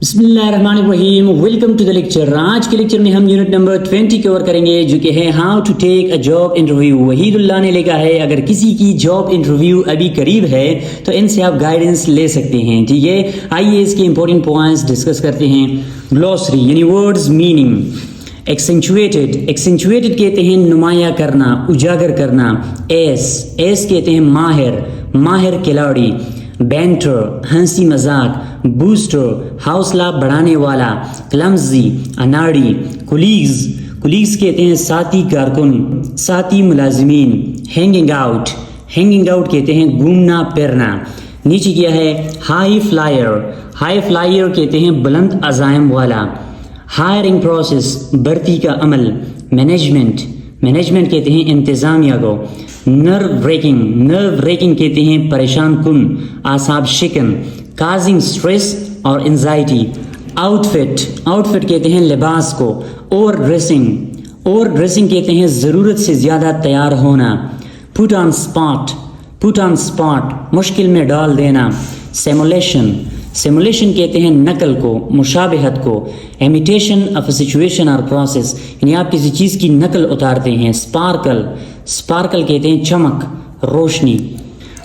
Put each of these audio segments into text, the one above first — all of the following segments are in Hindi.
बिस्मिल्लाहिर्रहमानिर्रहीम। Welcome to the lecture. आज के लेक्चर में हम यूनिट नंबर 20 कवर करेंगे जो कि है how to take a job interview. Wahidullah ने लिखा है अगर किसी की जॉब इंटरव्यू अभी करीब है तो इनसे आप गाइडेंस ले सकते हैं। ठीक है, आइए इसके इंपॉर्टेंट पॉइंट्स डिस्कस करते हैं। ग्लॉसरी यानी वर्ड्स मीनिंग। एक्सेंचुएटेड कहते हैं नुमाया करना, उजागर करना। एस कहते हैं माहिर खिलाड़ी। बैंटर हंसी मजाक। बूस्टर हौसला बढ़ाने वाला। क्लमजी अनाड़ी। कुलीग्स कहते हैं साथी कारकुन, साथी मुलाजिमीन। हैंगिंग आउट कहते हैं घूमना फिरना। नीचे किया है हाई फ्लायर कहते हैं बुलंद अज़ाइम वाला। हायरिंग प्रोसेस भर्ती का अमल। मैनेजमेंट कहते हैं इंतज़ामिया को। नर्व ब्रेकिंग कहते हैं परेशान कुन, आसाब शिकन। काजिंग स्ट्रेस और एंजाइटी। आउटफिट कहते हैं लिबास को। ओवर ड्रेसिंग कहते हैं ज़रूरत से ज़्यादा तैयार होना। पुट ऑन स्पॉट मुश्किल में डाल देना। सिमुलेशन कहते हैं नकल को, मुशाबहत को। इमिटेशन ऑफ अ सिचुएशन और प्रोसेस यानी आप किसी चीज़ की नकल उतारते हैं। स्पार्कल कहते हैं चमक, रोशनी।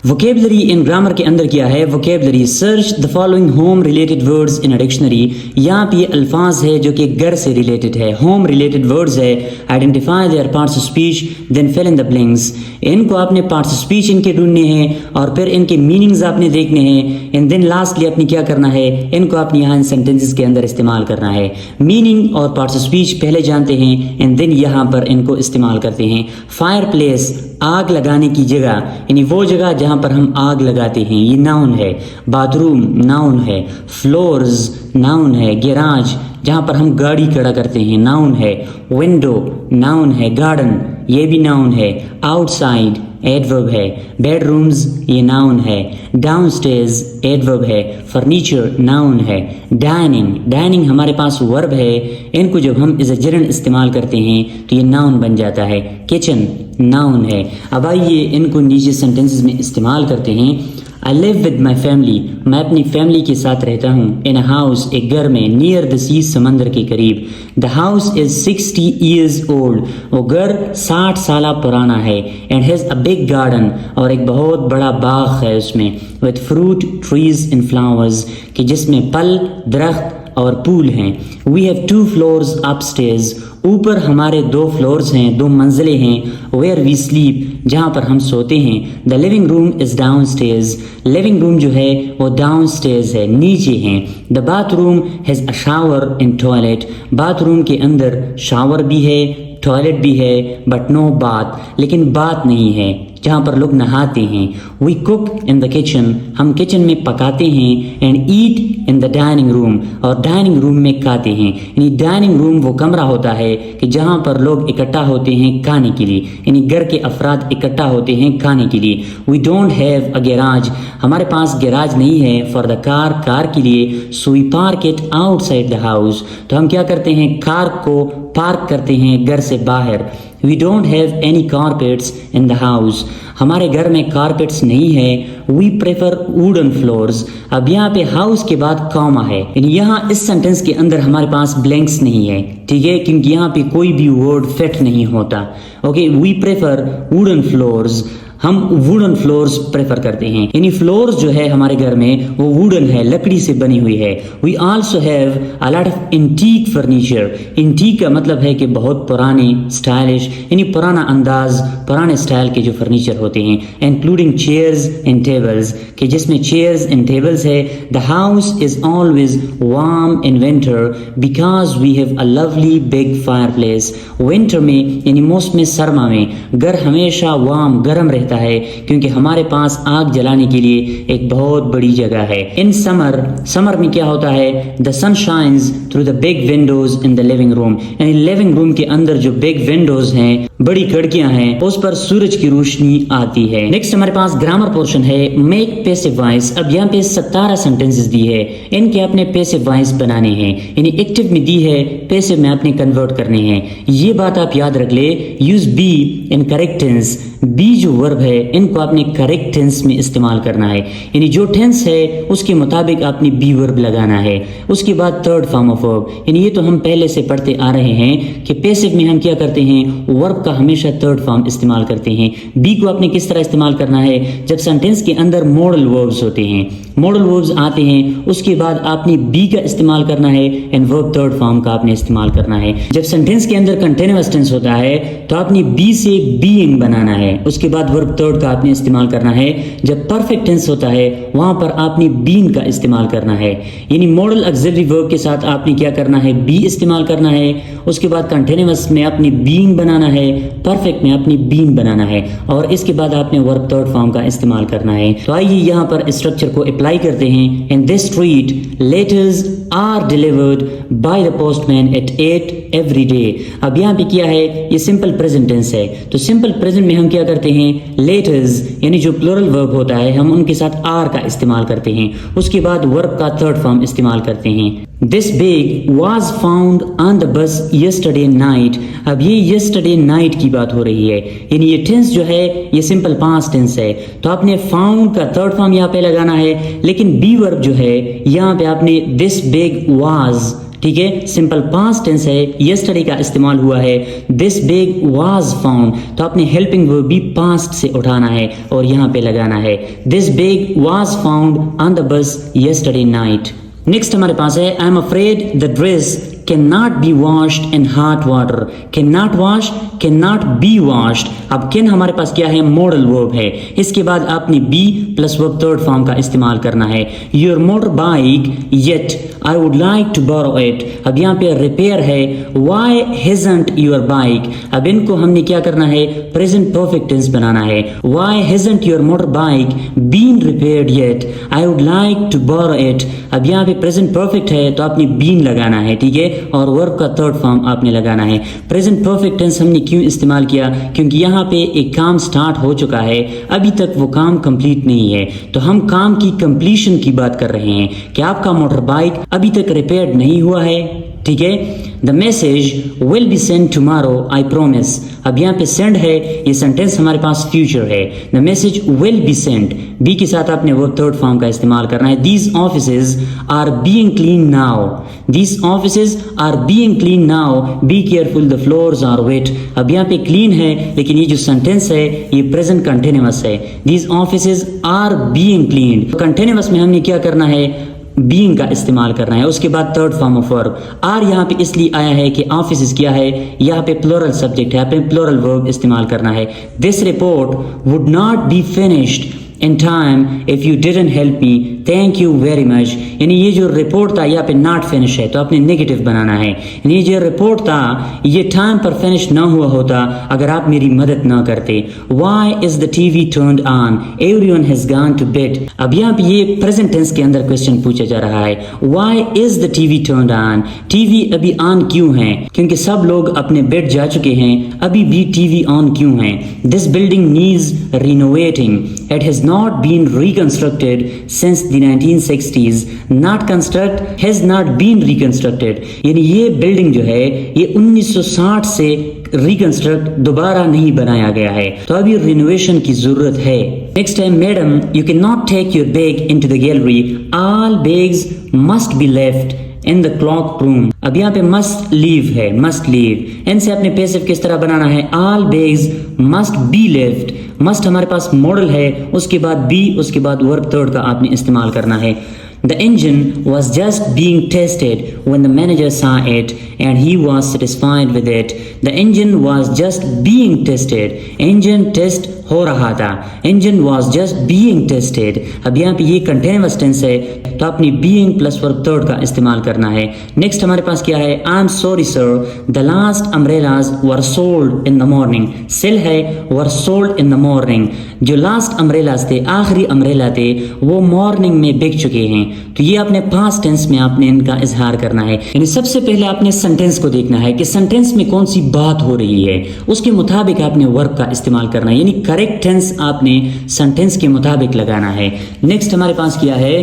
वोकेबलरी इन ग्रामर के अंदर क्या है? Vocabulary search the following home related words in a dictionary. यहाँ पे ये अल्फाज है जो कि घर से रिलेटेड है, होम रिलेटेड वर्ड्स है। Identify their parts of speech then fill in the blanks. इनको आपने पार्ट्स ऑफ स्पीच इनके ढूंढने हैं और फिर इनके मीनिंग्स आपने देखने हैं। एंड देन लास्टली आपने क्या करना है, इनको आपने यहाँ इन सेंटेंसेस के अंदर इस्तेमाल करना है। मीनिंग और पार्ट्स ऑफ स्पीच पहले जानते हैं एंड देन यहाँ पर इनको इस्तेमाल करते हैं। फायर प्लेस आग लगाने की जगह यानी वो जगह जहाँ पर हम आग लगाते हैं, ये नाउन है। बाथरूम नाउन है। फ्लोर्स नाउन है। गैराज जहाँ पर हम गाड़ी खड़ा करते हैं, नाउन है। विंडो नाउन है। गार्डन ये भी नाउन है। आउटसाइड एडवर्ब है। बेडरूम्स ये नाउन है। डाउनस्टेयर्स एडवर्ब है। फर्नीचर नाउन है। डाइनिंग हमारे पास वर्ब है। इनको जब हम एज अ जर्नल इस्तेमाल करते हैं तो ये नाउन बन जाता है। किचन नाउन है। अब आइए इनको नीचे सेंटेंसेस में इस्तेमाल करते हैं। I live with my family, मैं अपनी फैमिली के साथ रहता हूँ। इन अ हाउस एक घर में। नियर द सी समंदर के करीब। The house is 60 years old, वो घर 60 साल पुराना है। And has a big garden, और एक बहुत बड़ा बाग है उसमें। With fruit trees and flowers, कि जिसमें फल दरख्त और फूल हैं। वी हैव 2 floors अपस्टेयर्स, ऊपर हमारे 2 फ्लोर्स हैं, 2 मंजिलें हैं। वेयर वी स्लीप, जहाँ पर हम सोते हैं। The living room is down stairs, living room जो है वो डाउन स्टेयर्स है, नीचे हैं। The bathroom has a shower and toilet, bathroom के अंदर शावर भी है, टॉयलेट भी है, बट नो बाथ, लेकिन बात नहीं है जहाँ पर लोग नहाते हैं। We cook in the kitchen, हम किचन में पकाते हैं। And eat in the dining room, और डाइनिंग रूम में खाते हैं। यानी डाइनिंग रूम वो कमरा होता है कि जहाँ पर लोग इकट्ठा होते हैं खाने के लिए, यानी घर के अफराद इकट्ठा होते हैं खाने के लिए। We don't have a garage, हमारे पास गैराज नहीं है। फॉर द कार के लिए। So we park it outside the house, तो हम क्या करते हैं, कार को पार्क करते हैं घर से बाहर। We don't have any carpets in the house, हमारे घर में कारपेट्स नहीं है। We prefer wooden floors, अब यहाँ पे हाउस के बाद कॉमा है, यानी यहाँ इस सेंटेंस के अंदर हमारे पास ब्लैंक्स नहीं है, ठीक है, क्योंकि यहाँ पे कोई भी वर्ड फिट नहीं होता। Okay, we prefer wooden floors, हम वुडन फ्लोर्स प्रेफर करते हैं, यानी फ्लोर्स जो है हमारे घर में वो वुडन है, लकड़ी से बनी हुई है। We also have a lot of antique furniture, antique का मतलब है कि बहुत पुराने, स्टाइलिश, यानी पुराना अंदाज, पुराने स्टाइल के जो फर्नीचर होते हैं। इंक्लूडिंग चेयर्स एंड टेबल्स, कि जिसमें चेयर्स एंड टेबल्स है। The house is always warm in winter because we have a lovely big fireplace, winter में यानी मौसम सरमा में घर हमेशा वार्म गर्म रहता है क्योंकि हमारे पास आग जलाने के लिए एक बहुत बड़ी जगह है। इन समर में क्या होता है, the sun shines through the big windows in the living room, यानी लिविंग रूम के अंदर जो बिग विंडोज हैं, बड़ी खिड़कियां हैं, उस पर सूरज की रोशनी आती है। नेक्स्ट हमारे पास ग्रामर पोर्शन है, मेक पैसिव वॉइस। अब यहाँ पे 17 सेंटेंसेस दी है, इनके आपने पैसिव वॉइस बनाने हैं, यानी एक्टिव में दी है, पैसिव में आपने कन्वर्ट करने हैं। ये बात आप याद रख ले। Use be in correct tense, be जो वर्ब है इनको आपने करेक्ट टेंस में इस्तेमाल करना है, यानी जो टेंस है उसके मुताबिक आपने बी वर्ब लगाना है। उसके बाद थर्ड फॉर्म ऑफ वर्ब, यानी ये तो हम पहले से पढ़ते आ रहे हैं कि पैसिव में हम क्या करते हैं, वर्ब का हमेशा थर्ड फॉर्म इस्तेमाल करते हैं। बी को आपने किस तरह इस्तेमाल करना है, जब सेंटेंस के अंदर मॉडल वर्ब्स होते हैं, मॉडल वर्ब्स आते हैं, उसके बाद आपने बी का इस्तेमाल करना है एंड वर्ब थर्ड फॉर्म का आपने इस्तेमाल करना है। जब सेंटेंस के अंदर कंटीन्यूअस टेंस होता है तो आपने बी से बीइंग बनाना है, उसके बाद वर्ब थर्ड का आपने इस्तेमाल करना है। जब परफेक्ट टेंस होता है वहां पर आपने बीन का इस्तेमाल करना है, यानी मॉडल ऑक्सिलरी वर्ब के साथ आपने क्या करना है, बी इस्तेमाल करना है। उसके बाद कंटीन्यूअस में आपने बीइंग बनाना है, परफेक्ट में आपने बीन बनाना है, और इसके बाद आपने वर्ब थर्ड फॉर्म का इस्तेमाल करना है। तो आइए यहाँ पर स्ट्रक्चर को अप्लाई करते हैं। In this street letters are delivered by the postman at 8 every day. अब यहाँ पे क्या है, ये सिंपल प्रेजेंट टेंस है, तो सिंपल प्रेजेंट में हम क्या करते हैं, लेटर्स यानी जो प्लूरल वर्ब होता है हम उनके साथ आर का इस्तेमाल करते हैं, उसके बाद वर्ब का थर्ड फॉर्म इस्तेमाल करते हैं। This bag was found on the bus yesterday night। अब ये yesterday night की बात हो रही है, यानी ये टेंस जो है ये सिंपल पास्ट टेंस है, तो आपने found का थर्ड फॉर्म यहाँ पे लगाना है। लेकिन बी वर्ब जो है यहाँ पे आपने this bag was, ठीक है, सिंपल पास्ट टेंस है, yesterday का इस्तेमाल हुआ है, this bag was found, तो आपने हेल्पिंग वर्ब भी पास्ट से उठाना है और यहाँ पे लगाना है, this bag was found on the bus yesterday night। Next हमारे पास है I am afraid the dress can not be washed in hot water. Can not wash, can not be washed. अब कैन हमारे पास क्या है, मॉडल वर्ब है, इसके बाद आपने be plus verb third form का इस्तेमाल करना है। Your motorbike yet I would like to borrow it. अब यहाँ पे रिपेयर है, वाई हिजंट योर बाइक। अब इनको हमने क्या करना है, प्रेजेंट परफेक्ट टेंस बनाना है। Why hasn't your motorbike been repaired yet I would like to borrow it. अब यहाँ पे प्रेजेंट परफेक्ट है तो आपने बीन लगाना है, ठीक है, और वर्ब का थर्ड फॉर्म आपने लगाना है। प्रेजेंट परफेक्ट टेंस हमने क्यों इस्तेमाल किया, क्योंकि यहाँ पे एक काम स्टार्ट हो चुका है, अभी तक वो काम कंप्लीट नहीं है, तो हम काम की कंप्लीशन की बात कर रहे हैं कि आपका मोटर बाइक अभी तक रिपेयर्ड नहीं हुआ है, ठीक है। The message will be send tomorrow I promise. अब यहाँ पे सेंड है, ये सेंटेंस हमारे पास फ्यूचर है। The message will be send, be के साथ आपने वो थर्ड फॉर्म का इस्तेमाल करना है। These offices are being clean now. These offices are being clean now, be careful the floors are wet. अब यहाँ पे क्लीन है, लेकिन ये जो सेंटेंस है ये प्रेजेंट कंटिन्यूअस है। These offices are being clean, continuous में हमने क्या करना है, बीइंग का इस्तेमाल करना है। उसके बाद third form of verb. Are यहाँ पे इसलिए आया है कि ऑफिस क्या है, यहाँ पे प्लूरल सब्जेक्ट है, यहाँ पे प्लूरल वर्ब इस्तेमाल करना है। This report would not be finished in time if you didn't help me, thank you very much। यानी ये जो रिपोर्ट था यहाँ पे नॉट फिनिश है, तो आपने नेगेटिव बनाना है। यानी ये जो रिपोर्ट था ये टाइम पर फिनिश ना हुआ होता अगर आप मेरी मदद ना करते। Why is the TV turned on? Everyone has gone to bed। अब यहाँ पे ये प्रेजेंट टेंस के अंदर क्वेश्चन पूछा जा रहा है, Why is the TV turned on? TV अभी ऑन क्यों है, क्योंकि सब लोग अपने बेड जा चुके हैं, अभी भी टीवी ऑन क्यों है। This building needs renovating, it has not been reconstructed since the 1960s। not construct has not been reconstructed, यानी ये बिल्डिंग जो है ये 1960 से रिकंस्ट्रक्ट दोबारा नहीं बनाया गया है, तो अभी रिनोवेशन की जरूरत है। नेक्स्ट है madam you can not take your bag into the gallery, all bags must be left in the clock room. अब यहाँ पे मस्ट लीव है, मस्ट लीव, इनसे अपने पैसिव किस तरह बनाना है, all bags must be left. Must हमारे पास मॉडल है, उसके बाद बी, उसके बाद वर्ब थर्ड का आपने इस्तेमाल करना है। The engine was just being tested when the manager saw it and he was satisfied with it। The engine was just being tested, engine test हो रहा था, engine was just being tested। अब यहाँ पे ये कंटिन्यूअस टेंस है, तो आपने being प्लस वर्ब थर्ड का इस्तेमाल करना है। नेक्स्ट हमारे पास क्या है, I am sorry sir the last umbrellas were sold in the morning. Sale है, were sold in the morning, जो लास्ट अम्ब्रेलाज थे, आखिरी अम्ब्रेला थे, वो मॉर्निंग में बिक चुके हैं, तो ये आपने पास्ट टेंस में आपने इनका इजहार करना है। यानी सबसे पहले आपने सेंटेंस को देखना है कि सेंटेंस में कौन सी बात हो रही है, उसके मुताबिक आपने वर्ब का इस्तेमाल करना है, यानी करेक्ट टेंस आपने सेंटेंस के मुताबिक लगाना है। नेक्स्ट हमारे पास क्या है,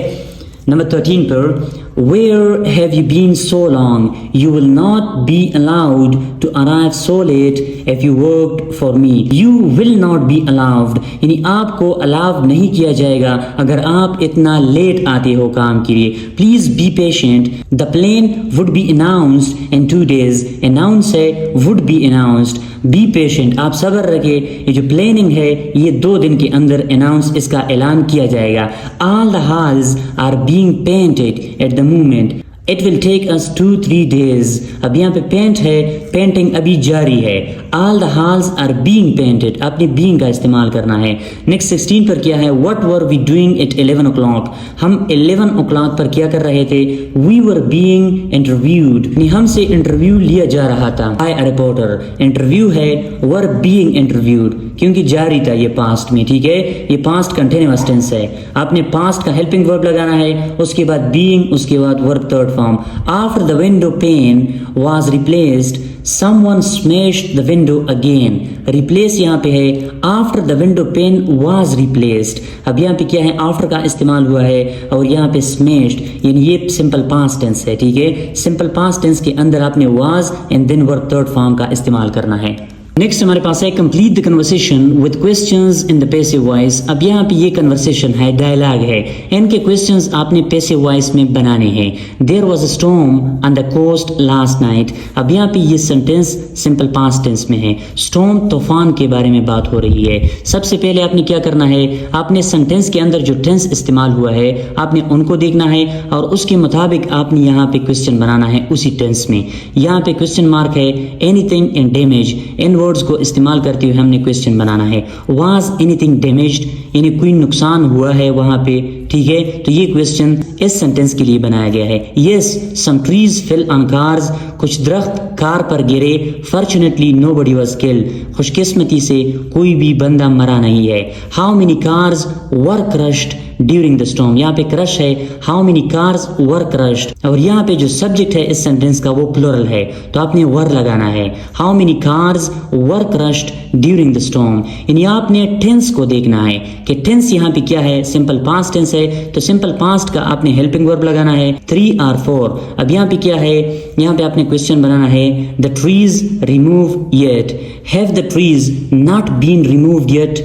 नंबर 13 पर Where have you been so long? You will not be allowed to arrive so late if you worked for me. You will not be allowed, यानी आपको अलाउ नहीं किया जाएगा अगर आप इतना लेट आते हो काम के लिए. Please be patient. The plane would be announced in 2 days. Announce है would be announced. Be patient. आप सब्र रखिए. ये जो प्लानिंग है ये 2 दिन के अंदर अनाउंस इसका ऐलान किया जाएगा. All the halls are being painted at the moment. It will take us 2-3 days. अब यहाँ पे पेंट है, पेंटिंग अभी जारी है. All the halls are being painted. आपने being का इस्तेमाल करना है. Next 16 पर क्या है? What were we doing at 11 o'clock? हम 11 o'clock पर क्या कर रहे थे? We were being interviewed. यानी हमसे इंटरव्यू लिया जा रहा था. By a reporter. इंटरव्यू है were being interviewed क्योंकि जारी था ये पास्ट में. ठीक है, ये पास्ट कंटिन्यूअस टेंस है. आपने पास्ट का हेल्पिंग वर्ब लगाना है, उसके बाद being, उसके बाद verb third form. After the window pane was replaced, someone smashed the window again. Replace यहाँ पे है after the window pane was replaced. अब यहाँ पे क्या है? after का इस्तेमाल हुआ है और यहाँ पे smashed यानी ये simple past tense है. ठीक है, simple past tense के अंदर आपने was and then verb third form का इस्तेमाल करना है. नेक्स्ट हमारे पास है complete the conversation with questions in the passive voice. अब यहाँ पे ये कन्वर्सेशन है, डायलॉग है, इनके क्वेश्चंस आपने पैसिव वॉइस में बनाने हैं. There was a storm on the coast last night. अब यहाँ पे ये सेंटेंस सिंपल पास्ट टेंस में है. स्टॉर्म तूफान के बारे में बात हो रही है. सबसे पहले आपने क्या करना है? आपने सेंटेंस के अंदर जो टेंस इस्तेमाल हुआ है आपने उनको देखना है और उसके मुताबिक आपने यहाँ पे क्वेश्चन बनाना है उसी टेंस में. यहाँ पे क्वेश्चन मार्क है. Anything in damage, in words को इस्तेमाल करते हुए हमने क्वेश्चन बनाना है. वाज एनीथिंग डैमेज्ड यानी कोई नुकसान हुआ है वहां पे. ठीक है, तो ये क्वेश्चन इस सेंटेंस के लिए बनाया गया है. Yes some trees fell on cars, कुछ दरख्त कार पर गिरे. फॉर्चुनेटली नोबडी वाज किल्ड, खुशकिस्मती से कोई भी बंदा मरा नहीं है. How many cars were crushed during the storm. यहाँ पे क्रश है, how many cars were crushed. और यहाँ पे जो सब्जेक्ट है इस सेंटेंस का वो प्लूरल है तो आपने वर लगाना है. How many cars were crushed during the storm. यानी आपने टेंस को देखना है कि टेंस यहाँ पे क्या है, सिंपल पास्ट टेंस है तो सिंपल पास्ट का आपने हेल्पिंग वर्ब लगाना है 3 और 4. अब यहाँ पे क्या है? यहाँ पे आपने क्वेश्चन बनाना है the trees remove yet. Have the trees not been removed yet.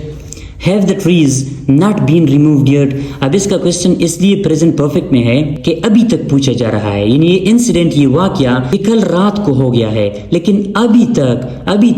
Have the trees not been removed yet? अब इसका क्वेश्चन इसलिए प्रेजेंट परफेक्ट में है कि अभी तक पूछा जा रहा है. यानी ये इंसिडेंट, ये वाकया ये कल रात को हो गया है लेकिन अभी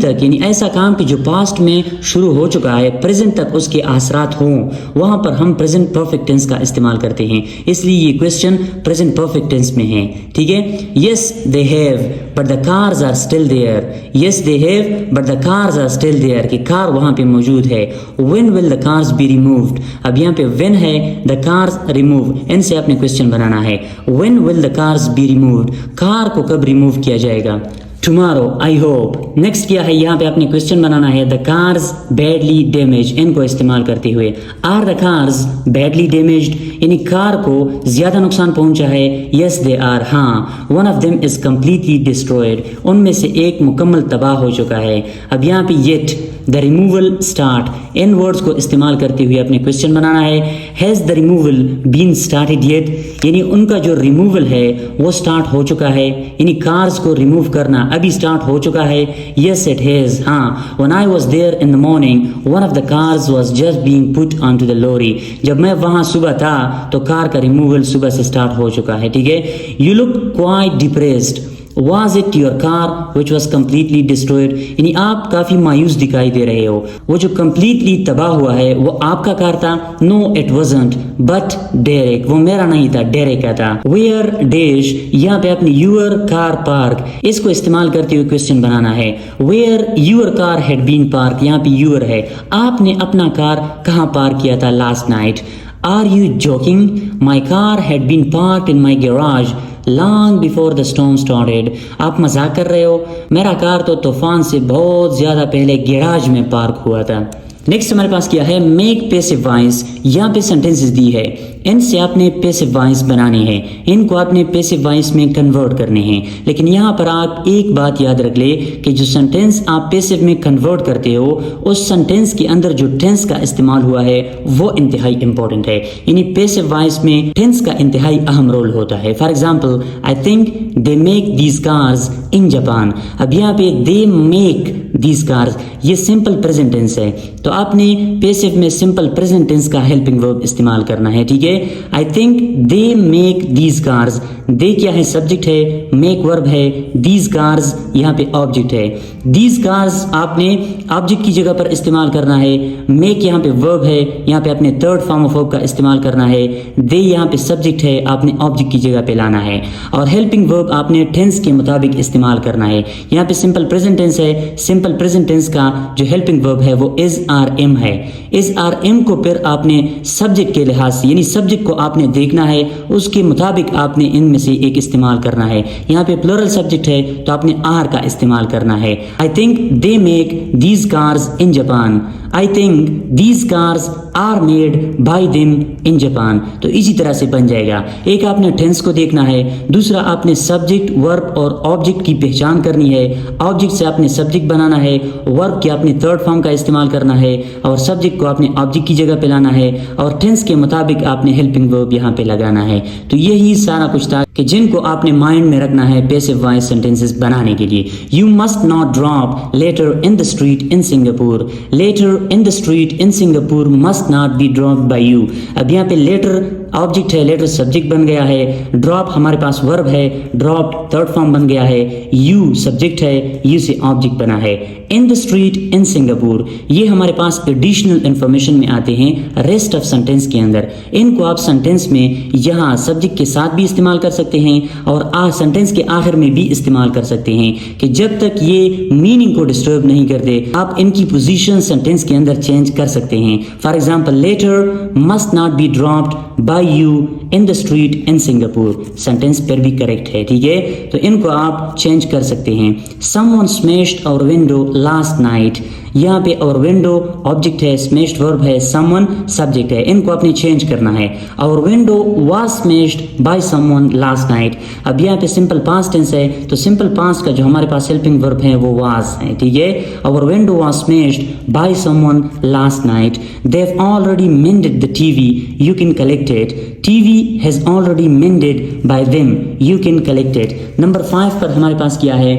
तक यानी ऐसा काम कि जो पास्ट में शुरू हो चुका है प्रेजेंट तक उसके आसरात हों, वहां पर हम प्रेजेंट परफेक्ट टेंस का इस्तेमाल करते हैं. इसलिए ये क्वेश्चन प्रेजेंट परफेक्ट टेंस में है. ठीक है, yes they have but the cars are still there. Yes they have but the cars are still there कि कार वहां पे मौजूद है. When will the cars be removed? अब यहाँ पे when है, the cars remove, इनसे आपने क्वेश्चन बनाना है. When will the cars be removed? Car को कब रिमूव किया जाएगा? Tomorrow, I hope. नेक्स्ट क्या है? यहाँ पे आपने क्वेश्चन बनाना है the cars badly damaged, इनको इस्तेमाल करते हुए. Are the cars badly damaged? यानी कार को ज्यादा नुकसान पहुंचा है. Yes they are. हाँ, one of them is completely destroyed. उनमें से एक मुकम्मल तबाह हो चुका है. अब यहाँ पे yet the removal start, in words को इस्तेमाल करते हुए अपने क्वेश्चन बनाना है. Has the removal been started yet? यानी उनका जो रिमूवल है वो स्टार्ट हो चुका है. यानी कार्स को रिमूव करना अभी स्टार्ट हो चुका है. Yes it has. हाँ, when I was there in the morning, one of the cars was just being put onto the lorry. जब मैं वहाँ सुबह था तो कार का रिमूवल सुबह से स्टार्ट हो चुका है. ठीक है, you look quite depressed. Was it your car which was completely destroyed? यानी आप काफी मायूस दिखाई दे रहे हो. वो जो completely तबाह हुआ है वो आपका कार था. No it wasn't but Derek, वो मेरा नहीं था, डेरेक का था. Where dash, यहाँ पे आपने your car park, इसको इस्तेमाल करते हुए क्वेश्चन बनाना है. Where your car had been parked, यहाँ पे your है, आपने अपना कार कहाँ पार्क किया था last night. Are you joking? My car had been parked in my garage long before the storm started. आप मजाक कर रहे हो? मेरा कार तो तूफान से बहुत ज्यादा पहले गैराज में पार्क हुआ था. नेक्स्ट हमारे पास क्या है? Make passive voice. यहाँ पे सेंटेंसेस दी है इनसे आपने पैसिव वॉइस बनाने हैं, इनको आपने पैसिव वॉइस में कन्वर्ट करने हैं। लेकिन यहाँ पर आप एक बात याद रख ले कि जो सेंटेंस आप पैसिव में कन्वर्ट करते हो उस सेंटेंस के अंदर जो टेंस का इस्तेमाल हुआ है वो इंतहाई इंपॉर्टेंट है। यानी पैसिव वॉइस में टेंस का इंतहाई अहम रोल होता है। For example, I think they make these cars in Japan. अब यहाँ पे दे मेक दीज कार्स ये सिंपल प्रेजेंट टेंस है, तो आपने पैसिव में सिंपल प्रेजेंट टेंस का हेल्पिंग वर्ब इस्तेमाल करना है। ठीक है, I think they make these cars, they क्या है, सब्जेक्ट है, मेक वर्ब है, दीज कार्स यहाँ पे ऑब्जेक्ट है। दीज कार्स आपने ऑब्जेक्ट की जगह पर इस्तेमाल करना है, मेक यहाँ पे वर्ब है, यहाँ पे आपने थर्ड फॉर्म ऑफ वर्ब का इस्तेमाल करना है, दे यहाँ पे सब्जेक्ट है, आपने ऑब्जेक्ट की जगह पे लाना है, और हेल्पिंग वर्ब आपने टेंस के मुताबिक इस्तेमाल करना है। यहाँ पे सिंपल प्रेजेंट टेंस है, सिंपल प्रेजेंट टेंस का जो हेल्पिंग वर्ब है वो इज आर एम है। इज आर एम को फिर आपने सब्जेक्ट के लिहाज से, यानी सब्जेक्ट को आपने देखना है, उसके मुताबिक आपने इनमें से एक इस्तेमाल करना है। यहाँ पे प्लूरल सब्जेक्ट है तो आपने आर का इस्तेमाल करना है। I think they make these cars in Japan, I think these cars are made by them in Japan. तो इसी तरह से बन जाएगा। एक आपने टेंस को देखना है, दूसरा आपने सब्जेक्ट, वर्ब और ऑब्जेक्ट की पहचान करनी है। ऑब्जेक्ट से आपने सब्जेक्ट बनाना है, वर्ब के आपने थर्ड फॉर्म का इस्तेमाल करना है, और सब्जेक्ट को आपने ऑब्जेक्ट की जगह पे लाना है, और टेंस के मुताबिक आपने हेल्पिंग वर्ब यहाँ पे लगाना है। तो यही सारा कुछ था कि जिनको आपने माइंड में रखना है पैसिव वॉइस सेंटेंसेस बनाने के लिए। You must not drop letter in the street in Singapore. Letter in the street in Singapore must not be dropped by you. अब यहाँ पे लेटर ऑब्जेक्ट है, लेटर सब्जेक्ट बन गया है, ड्रॉप हमारे पास वर्ब है, ड्रॉप थर्ड फॉर्म बन गया है, यू सब्जेक्ट है, यू से ऑब्जेक्ट बना है। In the street in Singapore ये हमारे पास एडिशनल इंफॉर्मेशन में आते हैं रेस्ट ऑफ सेंटेंस के अंदर। इनको आप सेंटेंस में यहाँ सब्जेक्ट के साथ भी इस्तेमाल कर सकते हैं और सेंटेंस के आखिर में भी इस्तेमाल कर सकते हैं, कि जब तक ये मीनिंग को डिस्टर्ब नहीं करते आप इनकी पोजीशन सेंटेंस के अंदर चेंज कर सकते हैं। For example, letter must not be dropped by you in the street in Singapore, sentence पर भी करेक्ट है। ठीक है, तो इनको आप चेंज कर सकते हैं। Someone smashed our window last night, यहाँ पे और विंडो ऑब्जेक्ट है, स्मैश्ड वर्ब है, समवन सब्जेक्ट है, इनको आपने चेंज करना है। Our window was smashed by someone last night. अब यहाँ पे सिंपल पास्ट टेंस है, तो सिंपल पास्ट का जो हमारे पास हेल्पिंग वर्ब है वो वाज है। ठीक है, our window was smashed by someone last night. They have already मेंडेड the TV, you can collect it. TV has already मेंडेड bye them, you can collect it. Number 5 पर हमारे पास क्या है,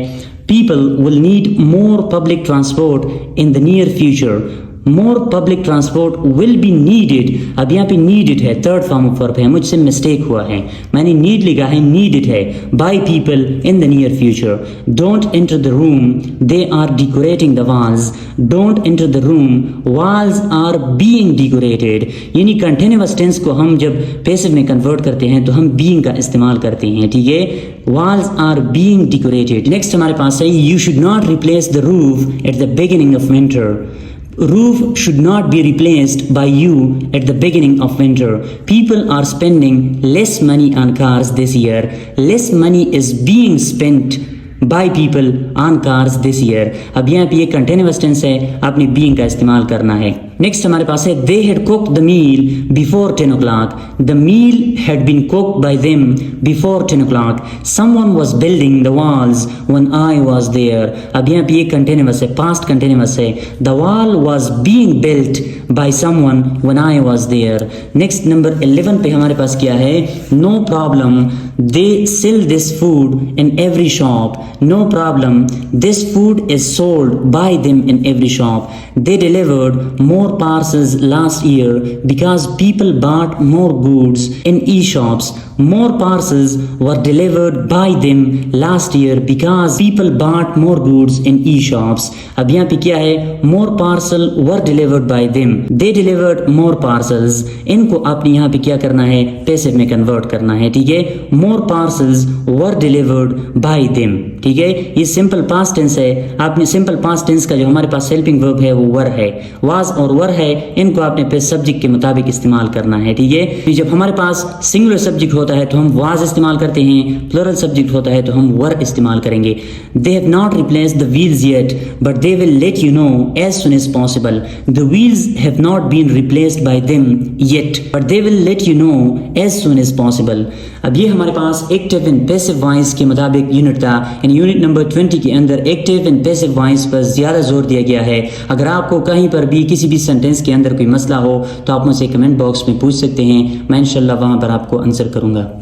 people will need more public transport in the near future. More public transport will be needed. अब यहाँ पे needed है, थर्ड फॉर्म ऑफ वर्ब है, मुझसे मिस्टेक हुआ है, मैंने need लिखा है, needed है, by people in the near future. Don't enter the room, they are decorating the walls. Don't enter the room, walls are being decorated. यानी कंटिन्यूअस टेंस को हम जब पैसिव में कन्वर्ट करते हैं तो हम being का इस्तेमाल करते हैं। ठीक है, walls are being decorated. Next हमारे पास है, you should not replace the roof at the beginning of winter. Roof should not be replaced by you at the beginning of winter. People are spending less money on cars this year. Less money is being spent by people on cars this year. अब यहाँ पे ये कंटिन्यूअस टेंस है, आपने being का इस्तेमाल करना है। नेक्स्ट हमारे पास है, they had cooked the meal before 10 o'clock. The meal had been cooked by them before 10 o'clock. Someone was building the walls when I was there. अब यहाँ पे ये कंटिन्यूअस है, पास्ट कंटिन्यूअस है, the wall was being built by someone when I was there. Next number 11 पे हमारे पास क्या है, no problem, they sell this food in every shop. No problem, this food is sold by them in every shop. They delivered more parcels last year because people bought more goods in e-shops. More parcels were delivered by them last year because people bought more goods in e-shops. अब यहाँ पे क्या है, more parcel were delivered by them. They delivered more parcels. इनको आपने यहाँ पे क्या करना है, पैसिव में कन्वर्ट करना है। ठीक है, more more parcels were delivered by them। ठीक है, ये सिंपल पास्ट टेंस है। आपने सिंपल पास्ट टेंस का जो हमारे पास हेल्पिंग वर्ब है वो वर है। वाज और वर है, इनको आपने फिर सब्जेक्ट के मुताबिक इस्तेमाल करना है। ठीक है, जब हमारे पास सिंगुलर सब्जेक्ट होता है तो हम वाज इस्तेमाल करते हैं, प्लुरल सब्जेक्ट होता है तो हम वर इस्तेमाल करेंगे। They have not replaced the wheels yet but they will let you know as soon as possible. The wheels have not been replaced by them yet but they will let you know as soon as possible. अब ये हमारे पास एक्टिव एंड पैसिव वॉइस के मुताबिक यूनिट था। यूनिट नंबर 20 के अंदर एक्टिव एंड पैसिव वॉइस पर ज़्यादा जोर दिया गया है। अगर आपको कहीं पर भी किसी भी सेंटेंस के अंदर कोई मसला हो तो आप मुझसे कमेंट बॉक्स में पूछ सकते हैं, मैं इंशाल्लाह वहाँ पर आपको आंसर करूँगा।